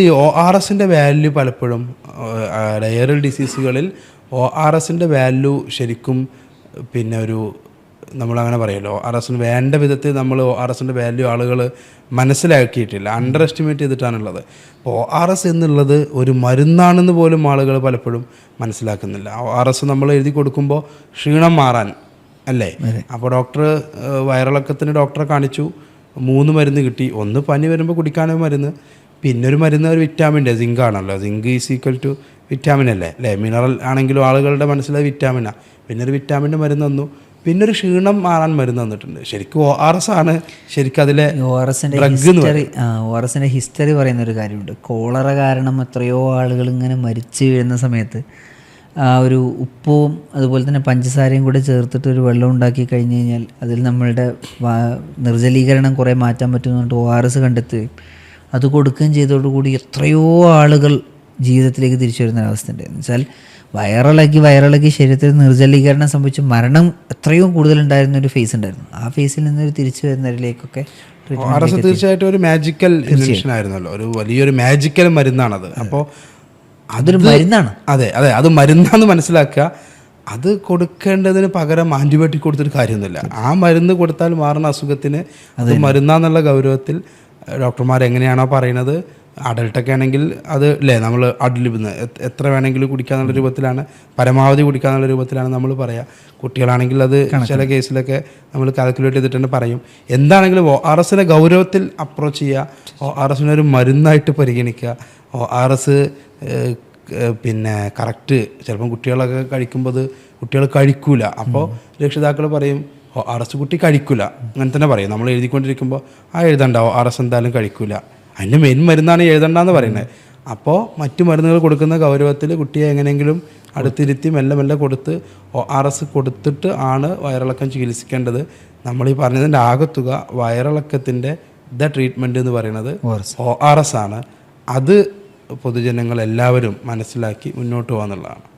ഈ O R എസിൻ്റെ value പലപ്പോഴും ഡയറൽ ഡിസീസുകളിൽ ഒ ആർ എസിൻ്റെ വാല്യൂ ശരിക്കും പിന്നെ ഒരു നമ്മളങ്ങനെ പറയുമല്ലോ, ഒ ആർ എസിന് വേണ്ട വിധത്തിൽ നമ്മൾ ഒ ആർ എസിൻ്റെ വാല്യൂ ആളുകൾ മനസ്സിലാക്കിയിട്ടില്ല, അണ്ടർ എസ്റ്റിമേറ്റ് ചെയ്തിട്ടാണുള്ളത്. അപ്പോൾ ഒ ആർ എസ് എന്നുള്ളത് ഒരു മരുന്നാണെന്ന് പോലും ആളുകൾ പലപ്പോഴും മനസ്സിലാക്കുന്നില്ല. ഒ ആർ എസ് നമ്മൾ എഴുതി കൊടുക്കുമ്പോൾ ക്ഷീണം മാറാൻ അല്ലേ. അപ്പോൾ വയറിളക്കത്തിന് ഡോക്ടറെ കാണിച്ചു, 3 മരുന്ന് കിട്ടി. ഒന്ന് പനി വരുമ്പോൾ കുടിക്കാനൊരു മരുന്ന്, പിന്നെ ഒരു മരുന്ന് ഒരു വിറ്റാമിൻ്റെ സിങ്ക് ആണല്ലോ, zinc is equal to vitamin അല്ലേ. മിനറൽ ആണെങ്കിലും ആളുകളുടെ മനസ്സിലത് വിറ്റാമിനാണ്. പിന്നെ ഒരു വിറ്റാമിൻ്റെ മരുന്ന് തന്നു, പിന്നെ ഒരു ക്ഷീണം മാറാൻ മരുന്ന് തന്നിട്ടുണ്ട്. ശരിക്കും ഒ ആർ എസ് ആണ് ശരിക്കും അതിലെ ഒ ആർ എസിൻ്റെ ഹിസ്റ്ററി പറയുന്നൊരു കാര്യമുണ്ട്. കോളറ കാരണം എത്രയോ ആളുകൾ ഇങ്ങനെ മരിച്ചു വീഴുന്ന സമയത്ത് ഒരു ഉപ്പും അതുപോലെ തന്നെ പഞ്ചസാരയും കൂടെ ചേർത്തിട്ട് ഒരു വെള്ളം ഉണ്ടാക്കി കഴിഞ്ഞ് കഴിഞ്ഞാൽ അതിൽ നമ്മളുടെ നിർജ്ജലീകരണം കുറേ മാറ്റാൻ പറ്റുന്നുണ്ട് ഒ ആർ എസ് കണ്ടെത്തുകയും അത് കൊടുക്കുകയും ചെയ്തതോടുകൂടി എത്രയോ ആളുകൾ ജീവിതത്തിലേക്ക് തിരിച്ചു വരുന്ന അവസ്ഥ ഉണ്ട്. എന്ന് വെച്ചാൽ വയറിളക്കി ശരീരത്തിൽ നിർജ്ജലീകരണം സംഭവിച്ച് മരണം എത്രയോ കൂടുതലുണ്ടായിരുന്ന ഒരു ഫേസ് ഉണ്ടായിരുന്നു. ആ ഫേസിൽ നിന്നൊരു തിരിച്ചു വരുന്നതിലേക്കൊക്കെ തീർച്ചയായിട്ടും ഒരു മാജിക്കൽ ഇൻവെൻഷൻ ആയിരുന്നല്ലോ, ഒരു വലിയൊരു മാജിക്കൽ മരുന്നാണത്. അപ്പോൾ അതൊരു മരുന്നാണ്. അതെ, അത് മരുന്നാന്ന് മനസ്സിലാക്കുക. അത് കൊടുക്കേണ്ടതിന് പകരം ആൻറ്റിബയോട്ടിക് കൊടുത്തിട്ട് കാര്യമൊന്നുമില്ല. ആ മരുന്ന് കൊടുത്താൽ മാറുന്ന അസുഖത്തിന് അത് മരുന്നാന്നുള്ള ഗൗരവത്തിൽ ഡോക്ടർമാർ എങ്ങനെയാണോ പറയുന്നത്, അഡൾട്ടൊക്കെ ആണെങ്കിൽ അത് അല്ലേ നമ്മൾ അഡ്ലിബിന്ന് എത്ര വേണമെങ്കിലും കുടിക്കാന്നുള്ള രൂപത്തിലാണ്, പരമാവധി കുടിക്കാന്നുള്ള രൂപത്തിലാണ് നമ്മൾ പറയുക. കുട്ടികളാണെങ്കിൽ അത് ചില കേസിലൊക്കെ നമ്മൾ കാൽക്കുലേറ്റ് ചെയ്തിട്ട് തന്നെ പറയും. എന്താണെങ്കിലും ഒ ആർ എസിനെ ഗൗരവത്തിൽ അപ്രോച്ച് ചെയ്യുക, ഒ ആർ എസിനെ ഒരു മരുന്നായിട്ട് പരിഗണിക്കുക. ഒ ആർ എസ് പിന്നെ കറക്റ്റ് ചിലപ്പം കുട്ടികളൊക്കെ കഴിക്കുമ്പോൾ കുട്ടികൾ കഴിക്കൂല. അപ്പോൾ രക്ഷിതാക്കൾ പറയും ഒ ആർ എസ് കുട്ടി കഴിക്കൂല, അങ്ങനെ തന്നെ പറയും. നമ്മൾ എഴുതിക്കൊണ്ടിരിക്കുമ്പോൾ എഴുതണ്ട, ഒ ആർ എസ് എന്തായാലും കഴിക്കൂല, അതിൻ്റെ മെയിൻ മരുന്നാണ് എഴുതണ്ടെന്ന് പറയുന്നത്. അപ്പോൾ മറ്റു മരുന്നുകൾ കൊടുക്കുന്ന ഗൗരവത്തിൽ കുട്ടിയെ എങ്ങനെയെങ്കിലും അടുത്തിരുത്തി മെല്ലെ കൊടുത്ത് ഒ ആർ എസ് കൊടുത്തിട്ട് ആണ് വയറിളക്കം ചികിത്സിക്കേണ്ടത്. നമ്മൾ ഈ പറഞ്ഞതിൻ്റെ ആകത്തുക വയറിളക്കത്തിൻ്റെ ട്രീറ്റ്മെൻറ്റ് എന്ന് പറയുന്നത് ഒ ആർ എസ് ആണ്. അത് പൊതുജനങ്ങൾ എല്ലാവരും മനസ്സിലാക്കി മുന്നോട്ട് പോകാന്നുള്ളതാണ്.